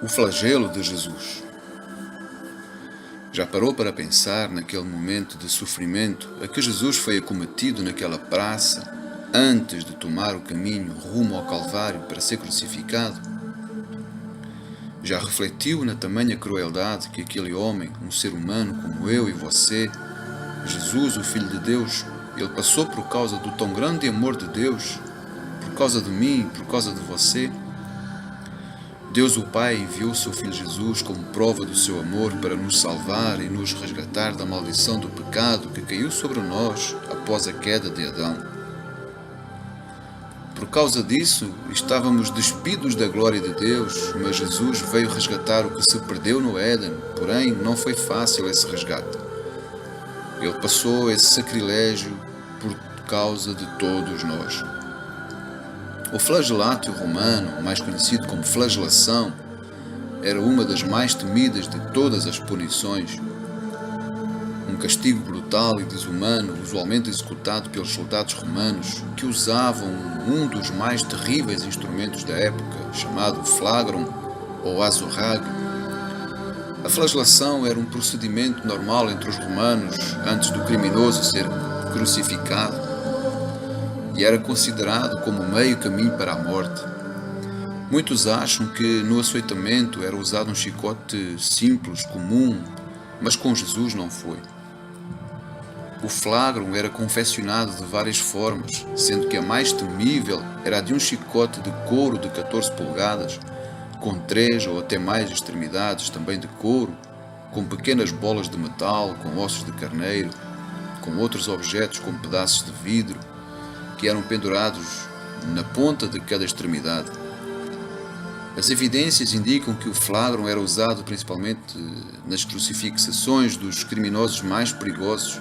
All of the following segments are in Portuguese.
O flagelo de Jesus. Já parou para pensar naquele momento de sofrimento a que Jesus foi acometido naquela praça antes de tomar o caminho rumo ao Calvário para ser crucificado? Já refletiu na tamanha crueldade que aquele homem, um ser humano como eu e você, Jesus, o Filho de Deus, ele passou por causa do tão grande amor de Deus, por causa de mim, por causa de você? Deus o Pai enviou seu Filho Jesus como prova do seu amor para nos salvar e nos resgatar da maldição do pecado que caiu sobre nós após a queda de Adão. Por causa disso, estávamos despidos da glória de Deus, mas Jesus veio resgatar o que se perdeu no Éden, porém não foi fácil esse resgate. Ele passou esse sacrilégio por causa de todos nós. O flagelatio romano, mais conhecido como flagelação, era uma das mais temidas de todas as punições. Um castigo brutal e desumano, usualmente executado pelos soldados romanos, que usavam um dos mais terríveis instrumentos da época, chamado flagrum ou azorrague. A flagelação era um procedimento normal entre os romanos antes do criminoso ser crucificado, e era considerado como meio caminho para a morte. Muitos acham que no açoitamento era usado um chicote simples, comum, mas com Jesus não foi. O flagrum era confeccionado de várias formas, sendo que a mais temível era a de um chicote de couro de 14 polegadas, com 3 ou até mais extremidades, também de couro, com pequenas bolas de metal, com ossos de carneiro, com outros objetos como pedaços de vidro, que eram pendurados na ponta de cada extremidade. As evidências indicam que o flagrum era usado principalmente nas crucifixações dos criminosos mais perigosos.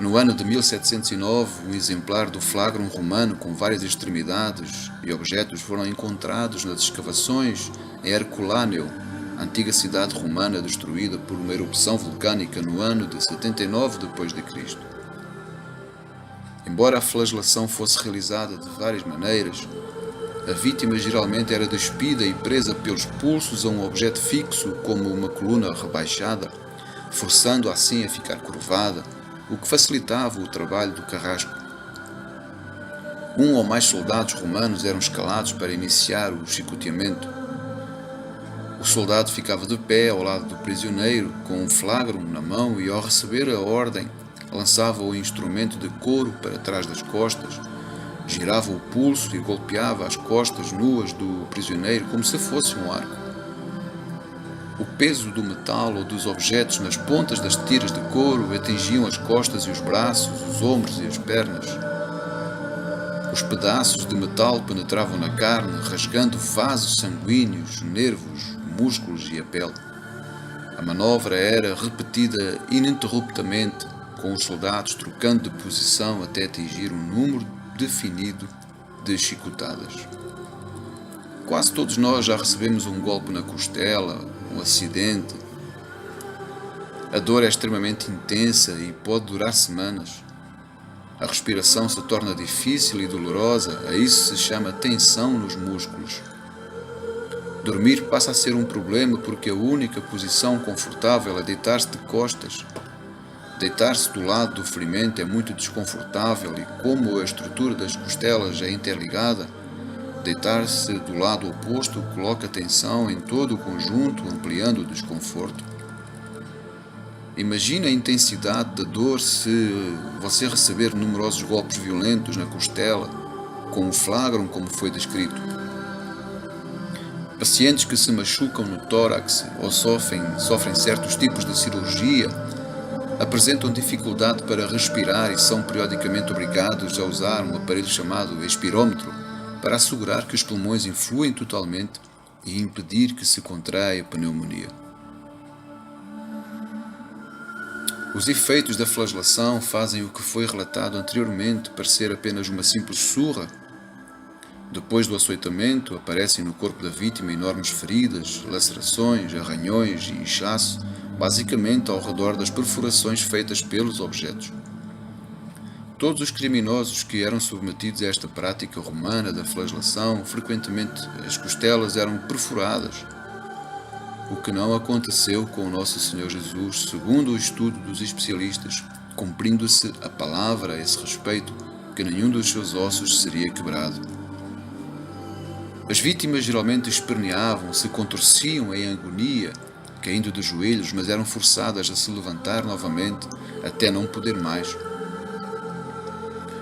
No ano de 1709, um exemplar do flagrum romano com várias extremidades e objetos foram encontrados nas escavações em Herculâneo, antiga cidade romana destruída por uma erupção vulcânica no ano de 79 d.C. Embora a flagelação fosse realizada de várias maneiras, a vítima geralmente era despida e presa pelos pulsos a um objeto fixo, como uma coluna rebaixada, forçando assim a ficar curvada, o que facilitava o trabalho do carrasco. Um ou mais soldados romanos eram escalados para iniciar o chicoteamento. O soldado ficava de pé ao lado do prisioneiro, com um flagrum na mão, e ao receber a ordem, lançava o instrumento de couro para trás das costas, girava o pulso e golpeava as costas nuas do prisioneiro como se fosse um arco. O peso do metal ou dos objetos nas pontas das tiras de couro atingiam as costas e os braços, os ombros e as pernas. Os pedaços de metal penetravam na carne, rasgando vasos sanguíneos, nervos, músculos e a pele. A manobra era repetida ininterruptamente, com os soldados trocando de posição até atingir um número definido de chicotadas. Quase todos nós já recebemos um golpe na costela, um acidente. A dor é extremamente intensa e pode durar semanas. A respiração se torna difícil e dolorosa, a isso se chama tensão nos músculos. Dormir passa a ser um problema porque a única posição confortável é deitar-se de costas. Deitar-se do lado do ferimento é muito desconfortável e, como a estrutura das costelas é interligada, deitar-se do lado oposto coloca tensão em todo o conjunto, ampliando o desconforto. Imagine a intensidade da dor se você receber numerosos golpes violentos na costela, com o flagrum como foi descrito. Pacientes que se machucam no tórax ou sofrem certos tipos de cirurgia apresentam dificuldade para respirar e são periodicamente obrigados a usar um aparelho chamado espirómetro para assegurar que os pulmões influem totalmente e impedir que se contraia a pneumonia. Os efeitos da flagelação fazem o que foi relatado anteriormente parecer apenas uma simples surra. Depois do açoitamento, aparecem no corpo da vítima enormes feridas, lacerações, arranhões e inchaço, basicamente ao redor das perfurações feitas pelos objetos. Todos os criminosos que eram submetidos a esta prática romana da flagelação, frequentemente as costelas eram perfuradas. O que não aconteceu com o nosso Senhor Jesus, segundo o estudo dos especialistas, cumprindo-se a palavra a esse respeito, que nenhum dos seus ossos seria quebrado. As vítimas geralmente esperneavam, se contorciam em agonia, caindo de joelhos, mas eram forçadas a se levantar novamente, até não poder mais.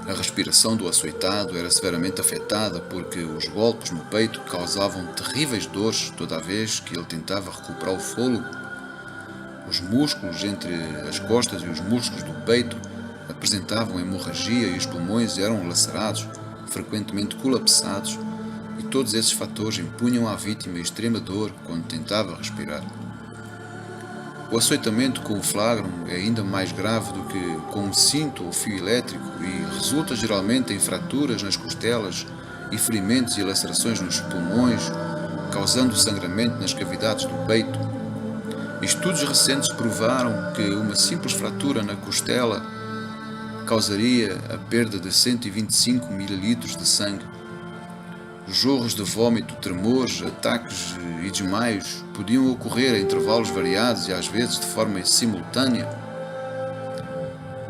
A respiração do açoitado era severamente afetada porque os golpes no peito causavam terríveis dores toda vez que ele tentava recuperar o fôlego. Os músculos entre as costas e os músculos do peito apresentavam hemorragia e os pulmões eram lacerados, frequentemente colapsados, e todos esses fatores impunham à vítima extrema dor quando tentava respirar. O açoitamento com o flagrum é ainda mais grave do que com um cinto ou fio elétrico e resulta geralmente em fraturas nas costelas e ferimentos e lacerações nos pulmões, causando sangramento nas cavidades do peito. Estudos recentes provaram que uma simples fratura na costela causaria a perda de 125 ml de sangue. Jorros de vômito, tremores, ataques e desmaios podiam ocorrer a intervalos variados e às vezes de forma simultânea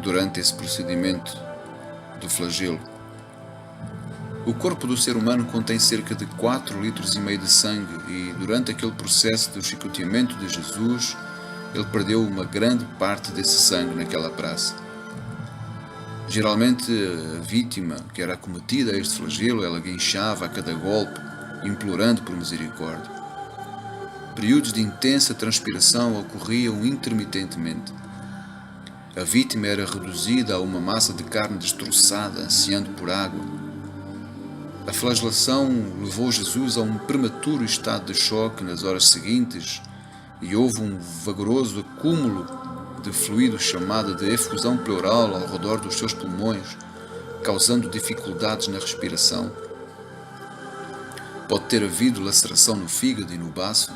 durante esse procedimento do flagelo. O corpo do ser humano contém cerca de 4,5 litros de sangue e durante aquele processo de chicoteamento de Jesus, ele perdeu uma grande parte desse sangue naquela praça. Geralmente a vítima que era acometida a este flagelo, ela guinchava a cada golpe, implorando por misericórdia. Períodos de intensa transpiração ocorriam intermitentemente. A vítima era reduzida a uma massa de carne destroçada, ansiando por água. A flagelação levou Jesus a um prematuro estado de choque nas horas seguintes e houve um vagaroso acúmulo de fluido chamado de efusão pleural ao redor dos seus pulmões, causando dificuldades na respiração. Pode ter havido laceração no fígado e no baço.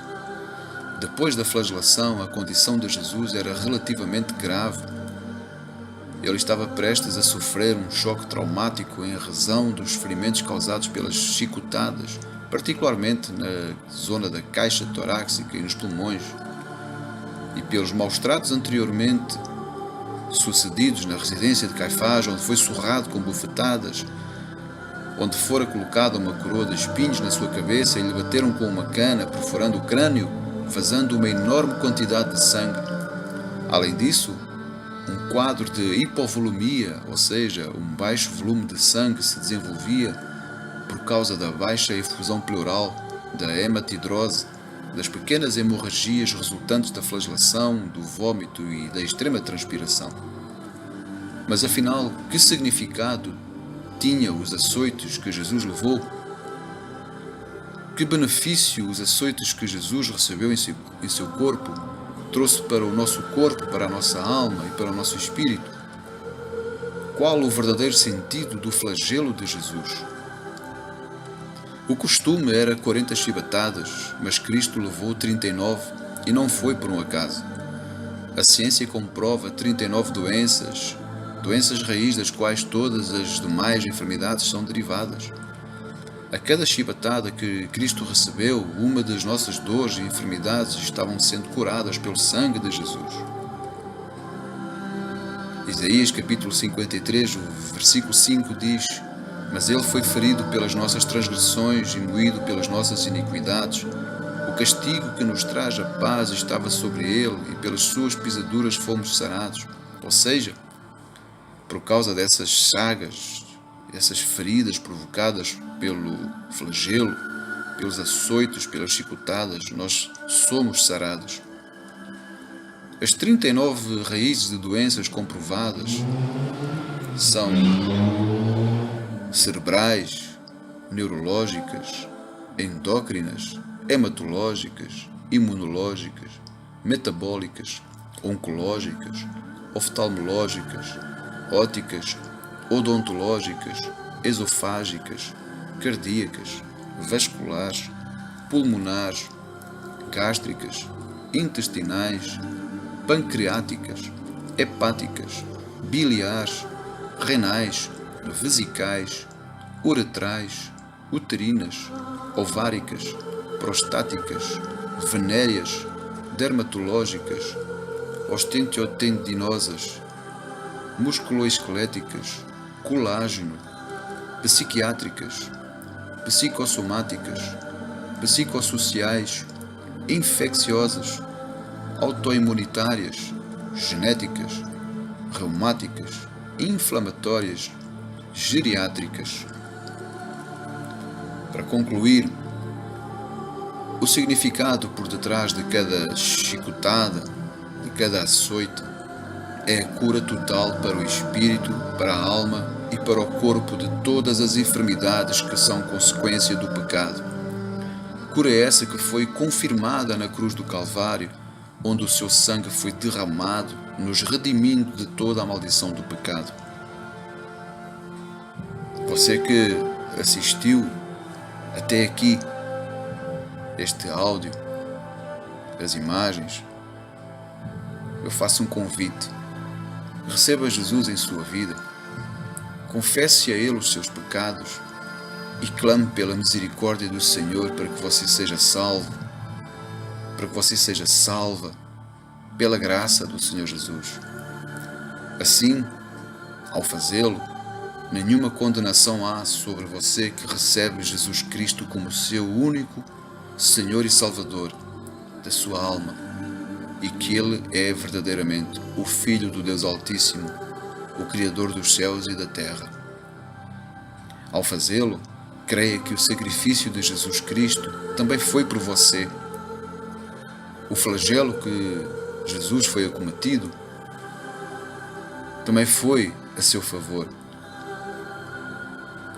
Depois da flagelação, a condição de Jesus era relativamente grave. Ele estava prestes a sofrer um choque traumático em razão dos ferimentos causados pelas chicotadas, particularmente na zona da caixa torácica e nos pulmões, e pelos maus-tratos anteriormente sucedidos na residência de Caifás, onde foi surrado com bufetadas, onde fora colocada uma coroa de espinhos na sua cabeça e lhe bateram com uma cana, perfurando o crânio, vazando uma enorme quantidade de sangue. Além disso, um quadro de hipovolemia, ou seja, um baixo volume de sangue se desenvolvia por causa da baixa efusão pleural, da hematidrose, das pequenas hemorragias resultantes da flagelação, do vômito e da extrema transpiração. Mas afinal, que significado tinha os açoites que Jesus levou? Que benefício os açoites que Jesus recebeu em seu corpo trouxe para o nosso corpo, para a nossa alma e para o nosso espírito? Qual o verdadeiro sentido do flagelo de Jesus? O costume era 40 chibatadas, mas Cristo levou 39 e não foi por um acaso. A ciência comprova 39 doenças raiz das quais todas as demais enfermidades são derivadas. A cada chibatada que Cristo recebeu, uma das nossas dores e enfermidades estavam sendo curadas pelo sangue de Jesus. Isaías capítulo 53, o versículo 5 diz: Mas ele foi ferido pelas nossas transgressões e moído pelas nossas iniquidades. O castigo que nos traz a paz estava sobre ele, e pelas suas pisaduras fomos sarados. Ou seja, por causa dessas chagas, essas feridas provocadas pelo flagelo, pelos açoites, pelas chicotadas, nós somos sarados. As 39 raízes de doenças comprovadas são cerebrais, neurológicas, endócrinas, hematológicas, imunológicas, metabólicas, oncológicas, oftalmológicas, ópticas, odontológicas, esofágicas, cardíacas, vasculares, pulmonares, gástricas, intestinais, pancreáticas, hepáticas, biliares, renais, vesicais, uretrais, uterinas, ováricas, prostáticas, venéreas, dermatológicas, osteotendinosas, musculoesqueléticas, colágeno, psiquiátricas, psicossomáticas, psicossociais, infecciosas, autoimunitárias, genéticas, reumáticas, inflamatórias, geriátricas. Para concluir, o significado por detrás de cada chicotada, de cada açoite, é a cura total para o espírito, para a alma e para o corpo de todas as enfermidades que são consequência do pecado. Cura essa que foi confirmada na cruz do Calvário, onde o seu sangue foi derramado, nos redimindo de toda a maldição do pecado. Você que assistiu até aqui este áudio, as imagens, eu faço um convite. Receba Jesus em sua vida, confesse a Ele os seus pecados e clame pela misericórdia do Senhor para que você seja salvo, para que você seja salva pela graça do Senhor Jesus. Assim, ao fazê-lo, nenhuma condenação há sobre você que recebe Jesus Cristo como seu único Senhor e Salvador da sua alma, e que Ele é verdadeiramente o Filho do Deus Altíssimo, o Criador dos céus e da terra. Ao fazê-lo, creia que o sacrifício de Jesus Cristo também foi por você. O flagelo que Jesus foi acometido também foi a seu favor.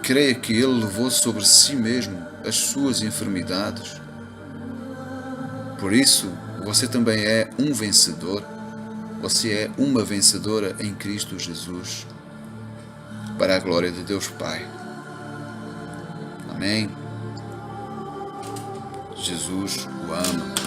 Creia que Ele levou sobre si mesmo as suas enfermidades. Por isso, você também é um vencedor. Você é uma vencedora em Cristo Jesus, para a glória de Deus Pai. Amém. Jesus o ama.